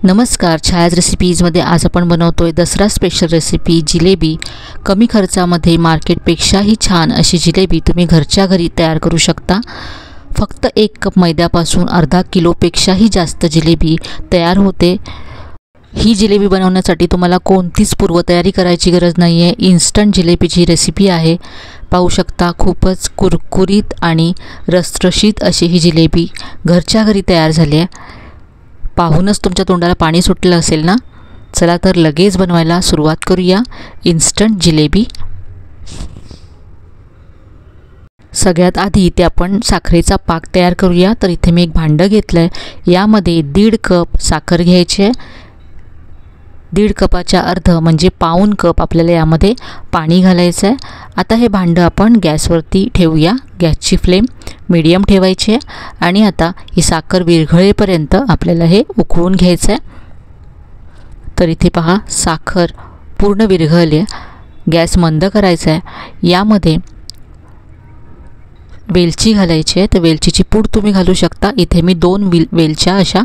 नमस्कार, छायाज रेसिपीजमध्ये आज आपण बनवतोय दसरा स्पेशल रेसिपी जिलेबी। कमी खर्चामध्ये मार्केटपेक्षाही छान अशी जिलेबी तुम्ही घरच्या घरी तयार करू शकता। फक्त 1 कप मैद्यापासून अर्धा किलोपेक्षाही जास्त जिलेबी तयार होते। ही जिलेबी बनवण्यासाठी तुम्हाला कोणतीच पूर्वतयारी करायची गरज नाही आहे। इन्स्टंट जिलेबीची रेसिपी आहे। पाहू शकता खूपच कुरकुरीत आणि रसरशीत अशी ही जिलेबी घरच्या घरी तयार झाली आहे। पाहूनच तुमच्या तोंडाला पाणी सुटलं असेल ना। चला तर लगेच बनवायला सुरुवात करूया इन्स्टंट जिलेबी। सगळ्यात आधी इथे आपण साखरेचा पाक तयार करूया। तर इथे मी एक भांडं घेतलंय, यामध्ये 1.5 कप साखर घ्यायची आहे। 1.5 कपाच्या अर्ध म्हणजे पाऊण कप आपल्याला यामध्ये पाणी घालायचं आहे। आता हे भांडं आपण गॅसवरती ठेवूया। गॅसची फ्लेम मीडियम ठेवायची आहे आणि आता ही साखर विरघळेपर्यंत आपल्याला हे उकळून घ्यायचं आहे। तर इथे पहा साखर पूर्ण विरघळली आहे। गॅस मंद करायचा आहे। यामध्ये वेलची घालायची आहे। तर वेलचीची पूड तुम्ही घालू शकता। इथे मी 2 वेलच्या अशा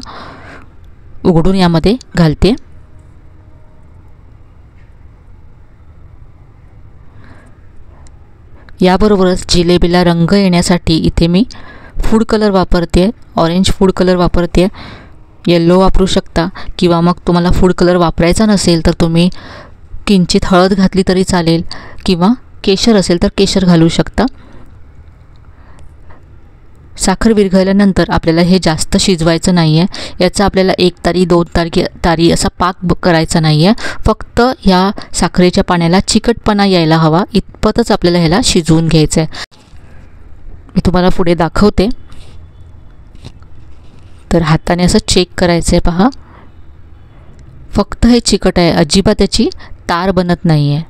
उघडून यामध्ये घालते। याबरोबरच जिलेबीला रंग येण्यासाठी इथे मी फूड कलर वापरते, ऑरेंज फूड कलर वापरते। येलो वापरू शकता किंवा मग तुम्हाला फूड कलर वापरायचा नसेल तर तुम्ही किंचित हळद घातली तरी चालेल किंवा केशर असेल तर केशर घालू शकता। साखर विरघळल्यानंतर आपल्याला हे जास्त शिजवायचं नाही आहे। याचा आपल्याला 1 तारी 2 तारी असा पाक करायचा नाही आहे। फक्त ह्या साखरेच्या पाण्याला चिकटपणा यायला हवा इतपतच आपल्याला ह्याला शिजवून घ्यायचं आहे। मी तुम्हाला पुढे दाखवते। तर हाताने असं चेक करायचं आहे। पहा फक्त हे चिकट आहे, अजिबात त्याची तार बनत नाही आहे।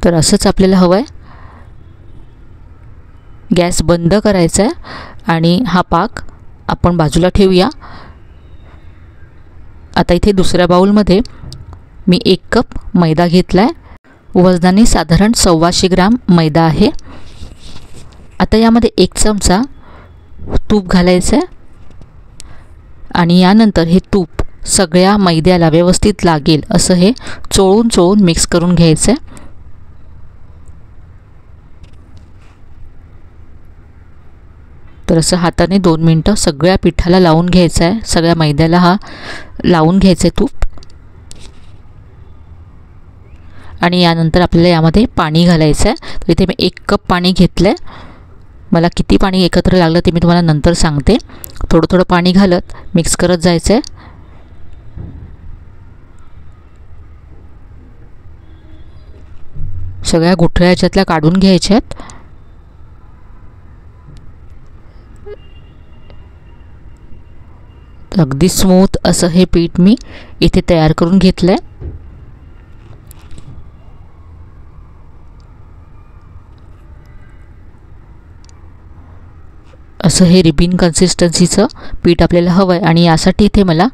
तर असंच आपल्याला हवं आहे। गॅस बंद करायचा आहे आणि हा पाक आपण बाजूला ठेवूया। आता इथे दुसऱ्या बाउलमध्ये मी 1 कप मैदा घेतला आहे। वजनाने साधारण 125 ग्राम मैदा आहे। आता यामध्ये 1 चमचा तूप घालायचं आहे आणि यानंतर हे तूप सगळ्या मैद्याला व्यवस्थित लागेल असं हे चोळून मिक्स करून घ्यायचं आहे। तर असं हाताने 2 मिनिटं सगळ्या पिठाला लावून घ्यायचं आहे। सगळ्या मैद्याला हा लावून घ्यायचं आहे तूप। आणि यानंतर आपल्याला यामध्ये पाणी घालायचं आहे। तर इथे मी 1 कप पाणी घेतलं आहे। मला किती पाणी एकत्र लागलं ते मी तुम्हाला नंतर सांगते। थोडं पाणी घालत मिक्स करत जायचं आहे। सगळ्या गुठळ्या याच्यातल्या काढून घ्यायच्या आहेत। अगदी स्मूथ असं हे पीठ मी इथे तयार करून घेतलं आहे। असं हे रिबिन कन्सिस्टन्सीचं पीठ आपल्याला हवं आहे आणि यासाठी इथे मला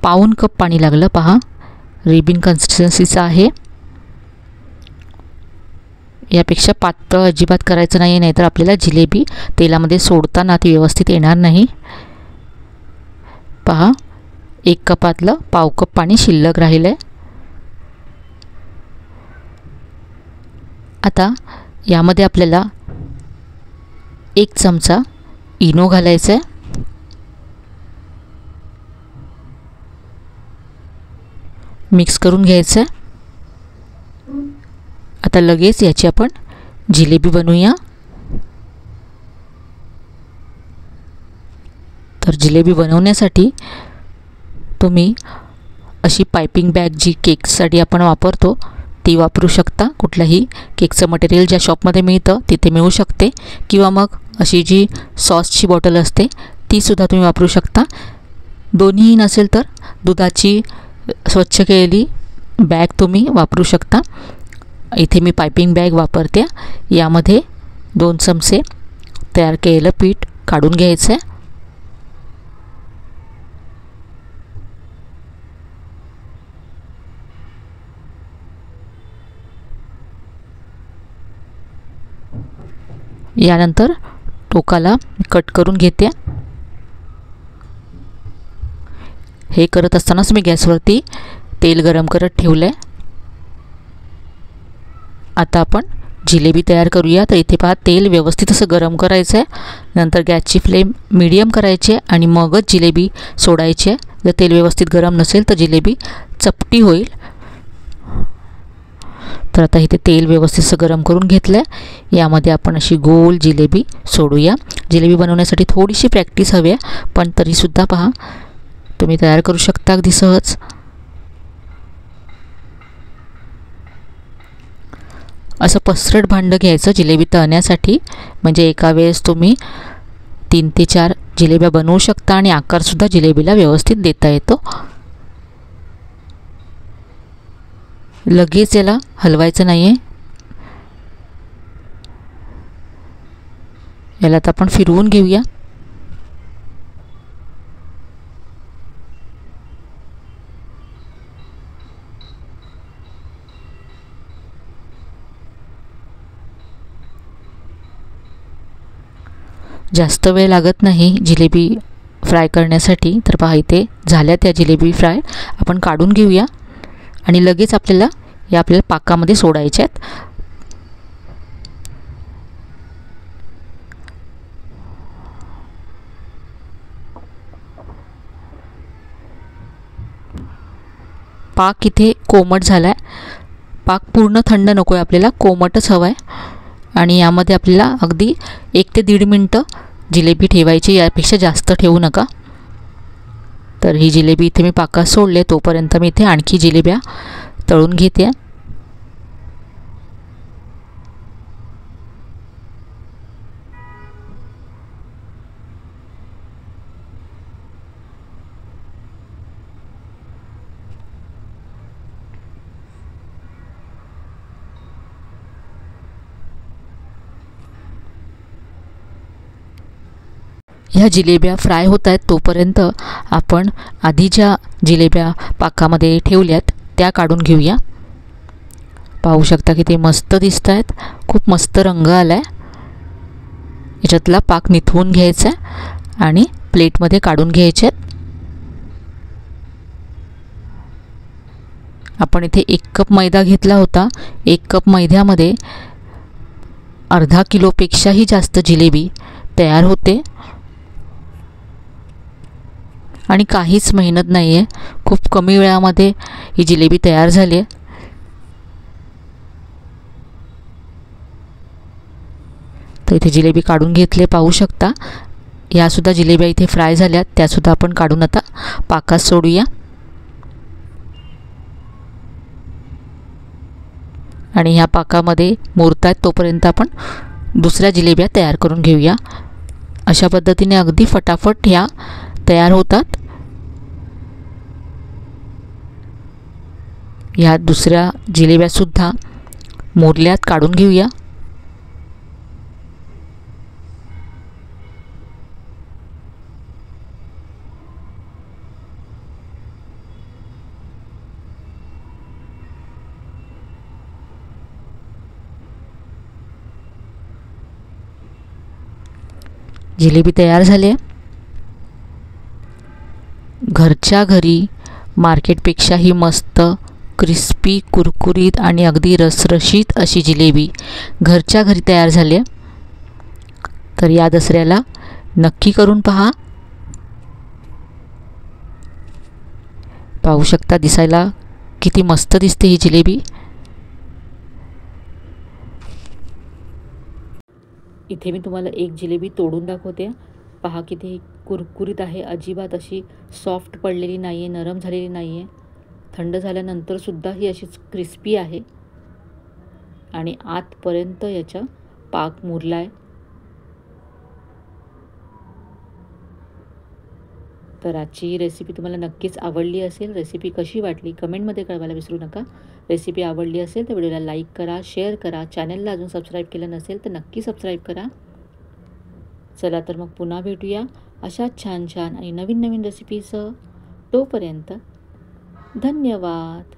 पाऊण कप पाणी लागलं। पहा रिबिन कन्सिस्टन्सीचं आहे। यापेक्षा पातळ अजिबात करायचं नाही, नाहीतर आपल्याला जिलेबी तेलामध्ये सोडताना ती व्यवस्थित येणार नाही। पहा 1 कपातलं पाव कप पाणी शिल्लक राहिलं आहे। आता यामध्ये आपल्याला 1 चमचा इनो घालायचा आहे। मिक्स करून घ्यायचं आहे। आता लगेच याची आपण जिलेबी बनवूया। तर जिलेबी बनवण्यासाठी तुम्ही अशी पाइपिंग बॅग जी केकसाठी आपण वापरतो ती वापरू शकता। कुठलाही केकचं मटेरियल ज्या शॉपमध्ये मिळतं तिथे मिळू शकते किंवा मग अशी जी सॉसची बॉटल असते ती सुद्धा तुम्ही वापरू शकता। दोन्हीही नसेल तर दुधाची स्वच्छ केलेली बॅग तुम्ही वापरू शकता। इथे मी पाइपिंग बॅग वापरते। यामध्ये 2 चमचे तयार केलेलं पीठ काढून घ्यायचं आहे। यानंतर टोकाला कट करून घेते। हे करत असतानाच मी गॅसवरती तेल गरम करत ठेवलं आहे. आता आपण जिलेबी तयार करूया. तर इथे पहा तेल व्यवस्थित असं गरम करायचं आहे. नंतर गॅसची फ्लेम मीडियम करायची आहे आणि मगच जिलेबी सोडायची आहे. जर तेल व्यवस्थित गरम नसेल तर जिलेबी चपटी होईल. तर आता इथे तेल व्यवस्थित असं गरम करून घेतलं आहे. यामध्ये आपण अशी गोल जिलेबी सोडूया. जिलेबी बनवण्यासाठी थोडीशी प्रॅक्टिस हवी आहे, पण तरीसुद्धा पहा तुम्ही तयार करू शकता अगदी सहज. असं पसरट भांडं घ्यायचं जिलेबी तळण्यासाठी, म्हणजे एका वेळेस तुम्ही 3 ते 4 जिलेब्या बनवू शकता आणि आकारसुद्धा जिलेबीला व्यवस्थित देता येतो. लगेच याला हलवायचं नाही आहे. याला आता आपण फिरवून घेऊया. जास्त वेळ लागत नाही जिलेबी फ्राय करण्यासाठी. तर पहा इथे झाल्या त्या जिलेबी फ्राय. आपण काढून घेऊया आणि लगेच आपल्याला पाकामध्ये सोडायच्या आहेत. पाक इथे कोमट झाला आहे. पाक पूर्ण थंड नको आहे आपल्याला, कोमटच हवा आहे. आणि यामध्ये आपल्याला अगदी 1 ते 1.5 मिनटं जिलेबी ठेवायची, यापेक्षा जास्त ठेवू नका. तर ही जिलेबी इथे मी पाकात सोडले. तोपर्यंत मी इथे आणखी जिलेब्या तळून घेते. ह्या जिलेब्या फ्राय होत आहेत तोपर्यंत आपण आधी ज्या जिलेब्या पाकामध्ये ठेवल्यात त्या काढून घेऊया. पाहू शकता की ते मस्त दिसत आहेत. खूप मस्त रंग आला आहे. याच्यातला पाक निथळून घ्यायचा आहे आणि प्लेटमध्ये काढून घ्यायचे आहेत. आपण इथे 1 कप मैदा घेतला होता. 1 कप मैद्यामध्ये अर्धा किलोपेक्षाही जास्त जिलेबी तयार होते आणि काहीच मेहनत नाही आहे. खूप कमी वेळामध्ये ही जिलेबी तयार झाली आहे. तर इथे जिलेबी काढून घेतले, पाहू शकता. यासुद्धा जिलेब्या इथे फ्राय झाल्यात. त्यासुद्धा आपण काढून आता पाकात सोडूया आणि ह्या पाकामध्ये मुरतात तोपर्यंत आपण दुसऱ्या जिलेब्या तयार करून घेऊया. अशा पद्धतीने अगदी फटाफट ह्या तयार होतात. ह्या दुसऱ्या जिलेब्यासुद्धा मुरल्यात, काढून घेऊया. जिलेबी तयार झाली. घरच्या घरी मार्केटपेक्षाही मस्त क्रिस्पी, कुरकुरीत आणि अगदी रसरशीत अशी जिलेबी घरच्या घरी तयार झाली आहे. तर या दसऱ्याला नक्की करून पहा. पाहू शकता दिसायला किती मस्त दिसते ही जिलेबी. इथे मी तुम्हाला एक जिलेबी तोडून दाखवते. पहा किती कुरकुरीत आहे. अजिबात अशी सॉफ्ट पडलेली नाही आहे, नरम झालेली नाही आहे. थंड झाल्यानंतरसुद्धा ही अशीच क्रिस्पी आहे आणि आतपर्यंत याचा पाक मुरला आहे. तर आजची रेसिपी तुम्हाला नक्कीच आवडली असेल. रेसिपी कशी वाटली कमेंटमध्ये कळवायला विसरू नका. रेसिपी आवडली असेल तर व्हिडिओला लाईक करा, शेअर करा. चॅनलला अजून सबस्क्राईब केलं नसेल तर नक्की सबस्क्राईब करा. चला तर मग पुन्हा भेटूया अशाच छान छान आणि नवीन नवीन रेसिपीसह. तोपर्यंत धन्यवाद.